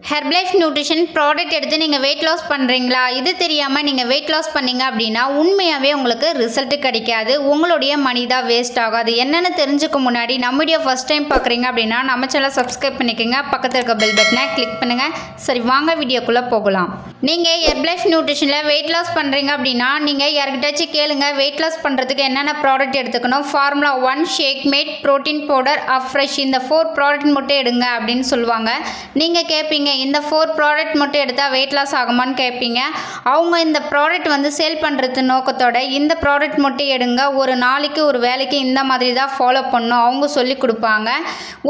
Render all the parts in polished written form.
Herbalife nutrition product எடுத்து நீங்கள் weight loss பண்ணுறீங்களா? இது தெரியாமல் நீங்கள் வெயிட் லாஸ் பண்ணீங்க அப்படின்னா உண்மையாகவே உங்களுக்கு ரிசல்ட் கிடைக்காது. உங்களுடைய மணி தான் வேஸ்ட் ஆகாது. என்னென்னு தெரிஞ்சுக்க முன்னாடி நம்ம வீடியோ ஃபஸ்ட் டைம் பார்க்குறீங்க அப்படின்னா நம்ம சேனல் சப்ஸ்கிரைப் பண்ணிக்கோங்க. பக்கத்தில் இருக்க பெல் பட்டனை கிளிக் பண்ணுங்கள். சரி, வாங்க வீடியோக்குள்ளே போகலாம். நீங்கள் ஹெர்பலைஃப் நியூட்ரிஷனில் வெயிட் லாஸ் பண்ணுறீங்க அப்படின்னா நீங்கள் யார்கிட்டாச்சும் கேளுங்க, வெயிட் லாஸ் பண்ணுறதுக்கு என்னென்ன ப்ராடக்ட் எடுத்துக்கணும். Formula 1, shake mate, protein powder, afresh, இந்த 4 ப்ராடக்ட் மட்டும் எடுங்க அப்படின்னு சொல்லுவாங்க. நீங்கள் கேட்பீங்க, இந்த 4 ப்ராடக்ட் மட்டும் எடுத்தால் வெயிட் லாஸ் ஆகுமான்னு கேட்பீங்க. அவங்க இந்த ப்ராடக்ட் சேல் பண்ணுறது நோக்கத்தோட இந்த ப்ராடக்ட் மட்டும் எடுங்க, ஒரு நாளைக்கு ஒரு வேலைக்கு இந்த மாதிரி தான் ஃபாலோ பண்ணணும் அவங்க சொல்லி கொடுப்பாங்க.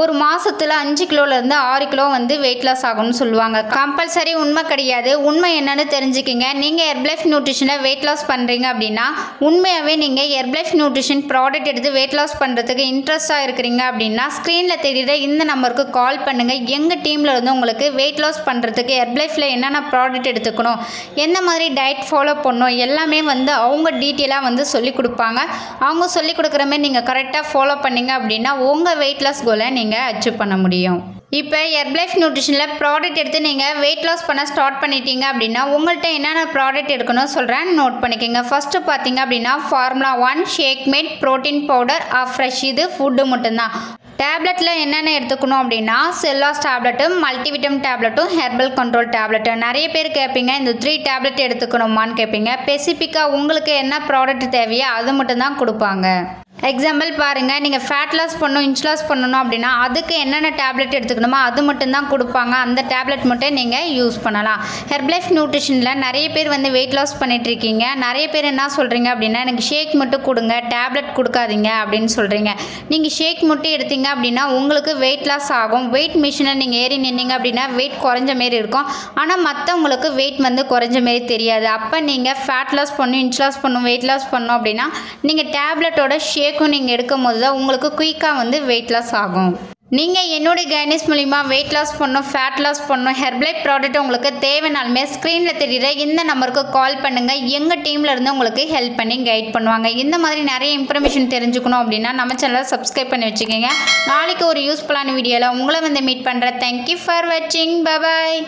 ஒரு மாதத்தில் 5 கிலோலேருந்து 6 கிலோ வெயிட் லாஸ் ஆகும்னு சொல்லுவாங்க. கம்பல்சரி உண்மை கிடையாது. உண்மை என்னன்னு தெரிஞ்சுக்கிங்க. நீங்கள் ஹெர்பலைஃப் நியூட்ரிஷனில் வெயிட் லாஸ் பண்ணுறீங்க அப்படின்னா உண்மையாகவே நீங்கள் ஹெர்பலைஃப் நியூட்ரிஷன் ப்ராடக்ட் எடுத்து வெயிட் லாஸ் பண்ணுறதுக்கு இன்ட்ரெஸ்ட்டாக இருக்கிறீங்க அப்படின்னா ஸ்க்ரீனில் தெரியுற இந்த நம்பருக்கு கால் பண்ணுங்கள். எங்கள் டீமில் இருந்து உங்களுக்கு வெயிட் லாஸ் பண்ணுறதுக்கு ஹெர்பலைஃப்பில் என்னென்ன ப்ராடக்ட் எடுத்துக்கணும், எந்த மாதிரி டயட் ஃபாலோ பண்ணணும் எல்லாமே அவங்க டீட்டெயிலாக சொல்லி கொடுப்பாங்க. அவங்க சொல்லி கொடுக்குற மாதிரி நீங்கள் கரெக்டாக ஃபாலோ பண்ணிங்க அப்படின்னா உங்கள் வெயிட் லாஸ் கோலை நீங்கள் அச்சீவ் பண்ண முடியும். இப்போ ஹெர்பலைஃப் நியூட்ரிஷனில் ப்ராடக்ட் எடுத்து நீங்கள் வெயிட் லாஸ் பண்ண ஸ்டார்ட் பண்ணிட்டீங்க அப்படின்னா உங்கள்கிட்ட என்னென்ன ப்ராடக்ட் எடுக்கணும் சொல்கிறேன், நோட் பண்ணிக்கோங்க. ஃபஸ்ட்டு பார்த்தீங்க அப்படின்னா formula 1, shake mate, protein powder, afresh, இது ஃபுட்டு மட்டும்தான். டேப்லெட்டில் என்னென்ன எடுத்துக்கணும் அப்படின்னா செல்லாஸ் டேப்லெட்டும், மல்டிவிட்டம் டேப்லெட்டும், ஹெர்பல் கண்ட்ரோல் டேப்லெட்டும். நிறைய பேர் கேட்பீங்க இந்த 3 டேப்லெட் எடுத்துக்கணுமான்னு கேட்பீங்க. ஸ்பெசிஃபிக்காக உங்களுக்கு என்ன ப்ராடக்ட் தேவையோ அது மட்டும்தான் கொடுப்பாங்க. எக்ஸாம்பிள் பாருங்கள், நீங்கள் ஃபேட் லாஸ் பண்ணணும், இன்ச் லாஸ் பண்ணணும் அப்படின்னா அதுக்கு என்னென்ன டேப்லெட் எடுத்துக்கணுமோ அது மட்டும்தான் கொடுப்பாங்க. அந்த டேப்லெட் மட்டும் நீங்கள் யூஸ் பண்ணலாம். ஹெர்பலைஃப் நியூட்ரிஷனில் நிறைய பேர் வெயிட் லாஸ் பண்ணிகிட்ருக்கீங்க. நிறைய பேர் என்ன சொல்கிறீங்க அப்படின்னா எனக்கு ஷேக் மட்டும் கொடுங்க, டேப்லெட் கொடுக்காதீங்க அப்படின்னு சொல்கிறீங்க. நீங்கள் ஷேக் மட்டும் எடுத்தீங்க அப்படின்னா உங்களுக்கு வெயிட் லாஸ் ஆகும். வெயிட் மிஷினை நீங்கள் ஏறி நின்னீங்க அப்படின்னா வெயிட் குறைஞ்ச மாரி இருக்கும். ஆனால் மற்றவங்களுக்கு வெயிட் குறைஞ்ச மாரி தெரியாது. அப்போ நீங்கள் ஃபேட் லாஸ் பண்ணணும், இன்ச் லாஸ் பண்ணணும், வெயிட் லாஸ் பண்ணணும் அப்படின்னா நீங்கள் டேப்லெட்டோட ஷேக்கும் நீங்கள் எடுக்கும் போது தான் உங்களுக்கு குயிக்காக வெயிட் லாஸ் ஆகும். நீங்கள் என்னுடைய கைடன்ஸ் மூலிமா வெயிட் லாஸ் பண்ணணும், ஃபேட் லாஸ் பண்ணணும், ஹெர்பலைஃப் ப்ராடக்ட் உங்களுக்கு தேவைனாலுமே ஸ்க்ரீனில் தெரியுற இந்த நம்பருக்கு கால் பண்ணுங்கள். எங்கள் டீமில் இருந்து உங்களுக்கு ஹெல்ப் பண்ணி கைட் பண்ணுவாங்க. இந்த மாதிரி நிறைய இன்ஃபர்மேஷன் தெரிஞ்சுக்கணும் அப்படின்னா நம்ம சேனலை சப்ஸ்கிரைப் பண்ணி வச்சுக்கோங்க. நாளைக்கு ஒரு யூஸ்ஃபுல்லான வீடியோவில் உங்களை மீட் பண்ணுறேன். தேங்க்யூ ஃபார் வாட்சிங். Bye bye.